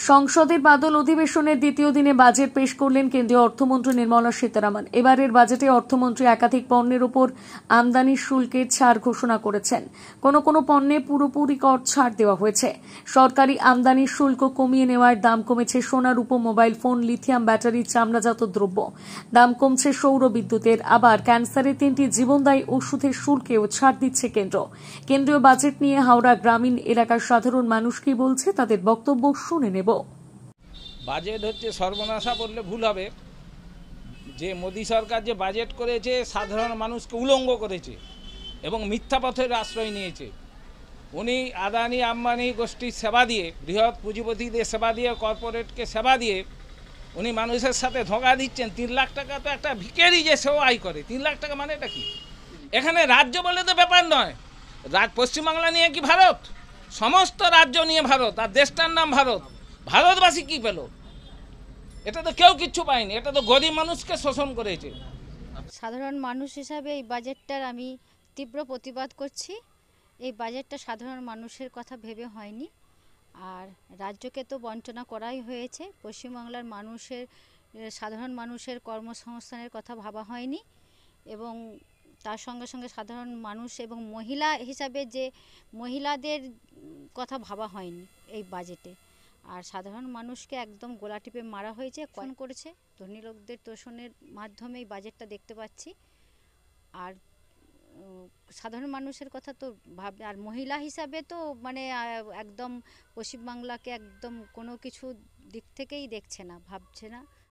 সংসদের বাদল অধিবেশনের দ্বিতীয় দিনে বাজেট পেশ করলেন কেন্দ্রীয় অর্থমন্ত্রী নির্মলা সীতারামন। এবারের বাজেটে অর্থমন্ত্রী একাধিক পণ্যের উপর আমদানি শুল্কের ছাড় ঘোষণা করেছেন। কোনো পণ্যে পুরোপুরি কর ছাড় দেওয়া হয়েছে। সরকারি আমদানি শুল্ক কমিয়ে নেওয়ার দাম কমেছে সোনা, রূপো, মোবাইল ফোন, লিথিয়াম ব্যাটারি, চামড়াজাত দ্রব্য। দাম কমছে সৌর বিদ্যুতের। আবার ক্যান্সারের 3টি জীবনদায়ী ওষুধের শুল্কেও ছাড় দিচ্ছে কেন্দ্র। কেন্দ্রীয় বাজেট নিয়ে হাওড়া গ্রামীণ এলাকার সাধারণ মানুষ কি বলছে তাদের বক্তব্য শুনে নেব। বাজেট হচ্ছে সর্বনাশা বললে ভুল হবে। যে মোদী সরকার যে বাজেট করেছে সাধারণ মানুষকে উলঙ্গ করেছে এবং মিথ্যা পথের আশ্রয় নিয়েছে। উনি আদানি আম্বানি গোষ্ঠীর সেবা দিয়ে, বৃহৎ পুঁজিপতিদের সেবা দিয়ে, কর্পোরেটকে সেবা দিয়ে উনি মানুষের সাথে ধোঁকা দিচ্ছেন। 3 লাখ টাকা তো একটা ভিখারি যে সেও আয় করে। 3 লাখ টাকা মানে এটা কি? এখানে রাজ্য বলে তো ব্যাপার নয়। পশ্চিমবাংলা নিয়ে কি ভারত? সমস্ত রাজ্য নিয়ে ভারত, আর দেশটার নাম ভারত। ভারতবাসী কি পেল? এটা তো কেউ কিচ্ছু পায়নি। এটা তো গরিব মানুষকে শোষণ করেছে। সাধারণ মানুষ হিসাবে এই বাজেটটার আমি তীব্র প্রতিবাদ করছি। এই বাজেটটা সাধারণ মানুষের কথা ভেবে হয়নি, আর রাজ্যকে তো বঞ্চনা করাই হয়েছে। পশ্চিমবাংলার সাধারণ মানুষের কর্মসংস্থানের কথা ভাবা হয়নি, এবং তার সঙ্গে সঙ্গে সাধারণ মানুষ এবং মহিলা হিসাবে যে মহিলাদের কথা ভাবা হয়নি এই বাজেটে। আর সাধারণ মানুষকে একদম গোলা টিপে মারা হয়েছে, কোন করেছে ধনী লোকদের তোষণের মাধ্যমে এই বাজেটটা দেখতে পাচ্ছি। আর সাধারণ মানুষের কথা তো ভাবে, আর মহিলা হিসাবে তো মানে একদম পশ্চিমবাংলাকে একদম কোনো কিছু দিক থেকেই দেখছে না, ভাবছে না।